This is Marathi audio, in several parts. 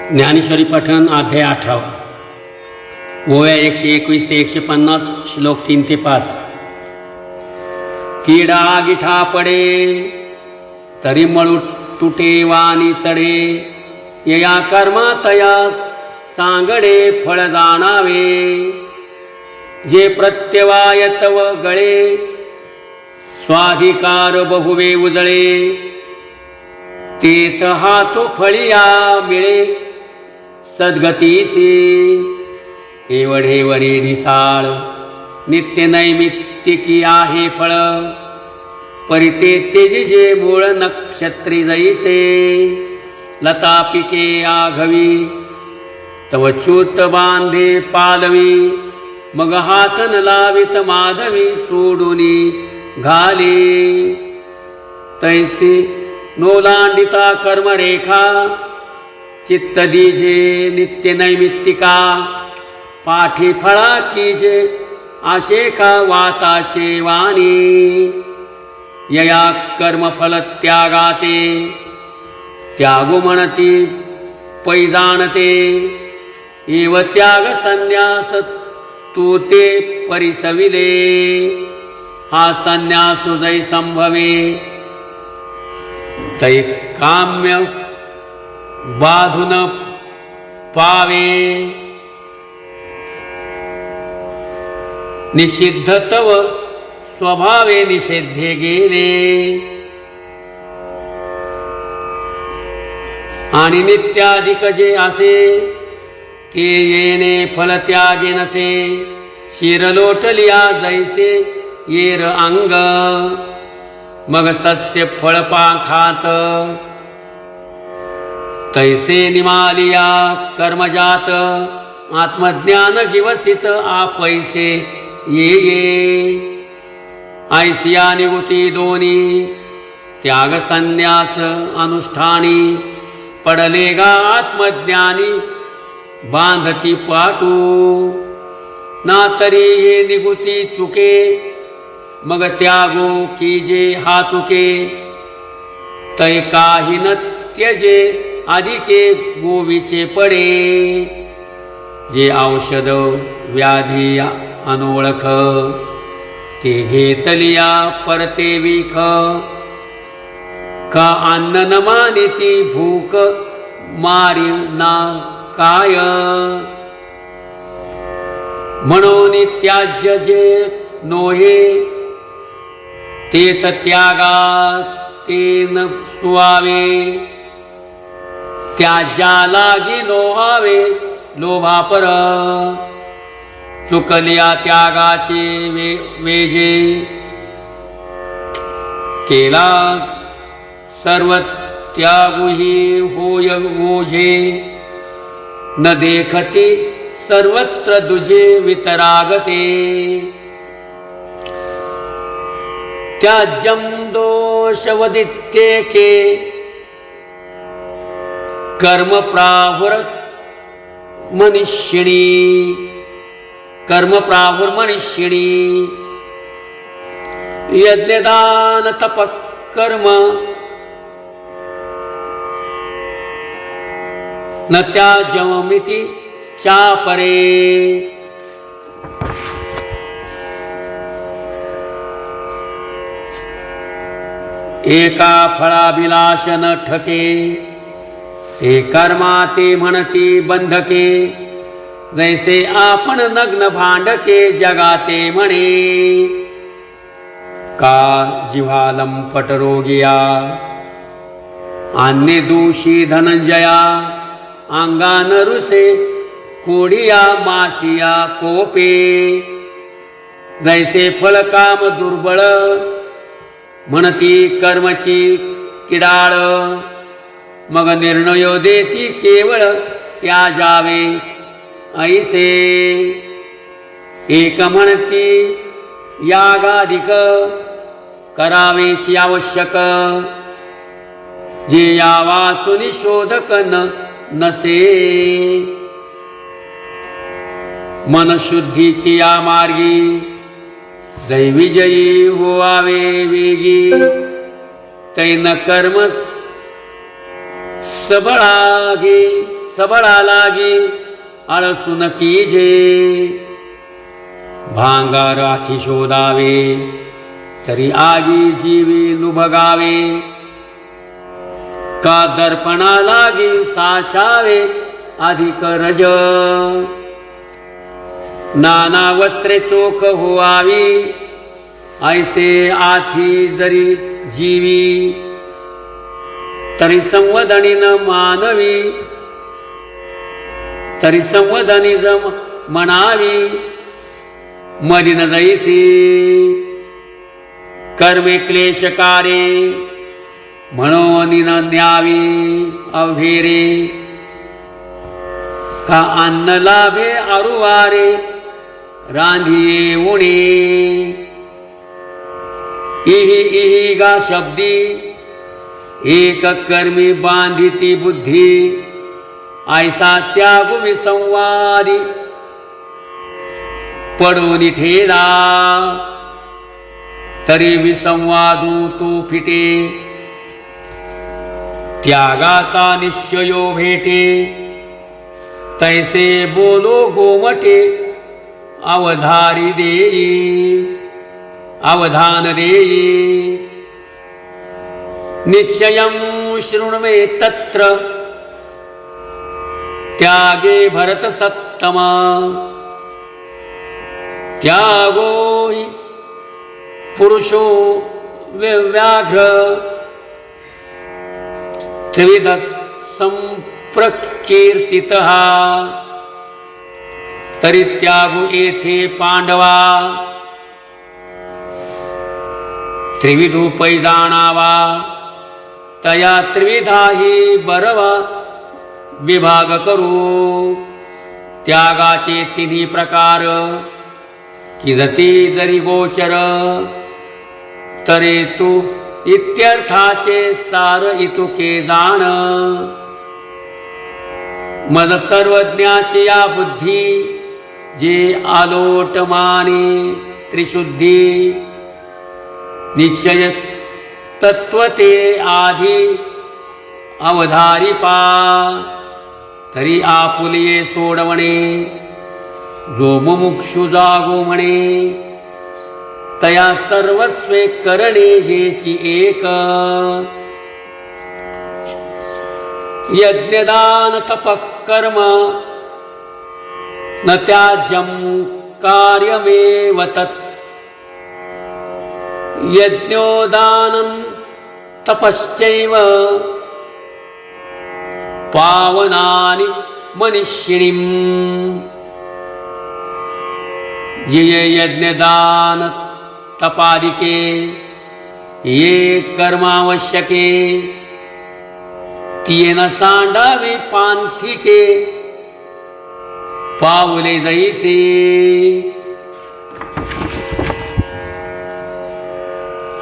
ज्ञानेश्वरी पठण अध्याय 18 ओव्या 121 ते 150 श्लोक 3 ते 5। किडा गिठा पडे तरी मळू तुटे वाणी चढे, यया कर्मा तया सांगडे फळ जाणावे। जे प्रत्यवाय तव गळे स्वाधिकार बहुवे उजळे, तेथ हातो फळिया मिळे सद्गतीसी। एवढे वरे ढिसाळ नित्य नैमित्तिकी आहे फळ, परिते तेजिजे मूळ नक्षत्री जैसे। लता पिके आघवी तव च्युत बांधे पालवी, मग हात न लावित माधवी सोडूनी घाली। तैसी नोलांडिता कर्मरेखा चित्त दीजे नित्य नैमित्तिका। पाठी फळाची जे आशेखा वाताचे वाणी, यया कर्मफल त्यागाते त्यागो म्हणती पै जाणते। एव त्याग संन्यास तू ते परिसविले, हा संन्यास जै संभवे तै काम्य बाधून पावे। निषिद्ध तव स्वभावे निषेध्ये गेले, आणि नित्याधिक जे असे ते येणे फल त्यागे नसे। शिर लोटलिया जैसे येर अंग, मग सस्य फळ पाखात तैसे निमालिया कर्मजात। आत्मज्ञान जीवस्थित आपैसे ये ऐसिया निवृत्ती दोनी, त्याग संन्यास अनुष्ठानी। पडले गा आत्मज्ञानी बांधती पाटू, ना तरी ये निवृत्ती चुके मग त्यागो कीजे हातुके। तै काही न त्यजे अधिके गोवीचे पडे, जे औषध व्याधी अनोळख ते घेतलिया परते विख। का अन्न न मानिती भूक मारी ना काय, म्हणून त्याज्य जे नोहे तेथ त्यागा तेन सुवावे। त्याज्या लागी लोहावे लोभापर, चुकलिया त्यागाचे वेजे। केला सर्व त्यागुही होय ओझे, न देखती सर्वत्र दुजे वितरागते। त्याज्यम दोषवदित्येके कर्म प्राहुर मनुष्यिणी। कर्म प्राहुर मनुष्यिणी, यज्ञदान तप कर्म न त्याज्यमिति चापरे। एका फळाभिलाष न ठके, ते कर्मा ते म्हणती बंधके। जैसे आपण नग्न भांडके जगाते म्हणे, का जिव्हा लंपट रोगिया अन्य दूषी धनंजया। अंगान रुसे कोडिया मासिया कोपे, जैसे फलकाम दुर्बळ म्हणती कर्मची किडाळ। मग निर्णय देती केवळ त्याजावे ऐसे। एक म्हणती यागाधिक करावेची आवश्यक, जे या वाचून शोधक नसे। मनशुद्धीची या मार्गी दैविजयी होवावे वेगी। तैन कर्म सबळागी सबळा लागी आळसून कीजे भांगार आखी शोधावे तरी आगी जीवी लुभगावे का दर्पणा लागी साचावे अधिक रज नाना वस्त्रे चोख होवावी ऐसे आठी जरी जीवी तरी संवदनी न मानवी तरी संवदनी जम म्हणावी मलिन जैसी कर्मे क्लेशकारे म्हणून न न्यावी अवघेरे का अन्न लाभे अरुवारे रांधिये उणे इहि इहि गा शब्दी एक कर्मी बांधिती बुद्धी ऐसा त्याग विसंवादी पडून ठेला तरी विसंवादू तो फिटे त्यागाचा निश्चयो भेटे तैसे बोलो गोमटे अवधारी देई अवधान देई निश्चयं शृण्वे तत्र त्यागे भरत सत्तमा त्यागो हि पुरुषो व्याघ्र त्रिविध संप्रकीर्तितः तरी त्यागो येथे पांडवा त्रिविधूपै जाणावा तया त्रिविधाही बरवा विभाग करू त्यागाचे तिन्ही प्रकार किदती जरी गोचर तरे तू इत्यर्थाचे सार इतुके जाण मज सर्वज्ञाचे या बुद्धी जे आलोट माने त्रिशुद्धी निश्चय तत्वते आधी अवधारी पा तरी आपुलिये सोडवणे जो मुमुक्षु जागो म्हणे तया सर्वस्वे करणे हेची एक यज्ञदान तपः कर्म न त्याज्यं कार्यमेव तत् यज्ञोदानं तपश्चैव पावनानि मनीषिणीम् ये यज्ञदान तपादिके ये कर्मावश्यके तिये सांडावे पांथिके पावले जैसे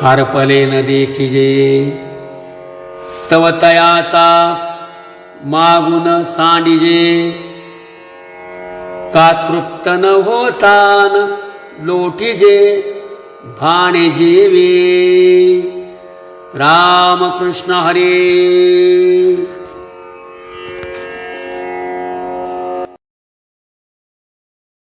हरपले न देखिजे तव तयाचा मागुन सांडिजे का तृप्त न होतान लोटीजे भाणे जेवे राम कृष्ण हरे।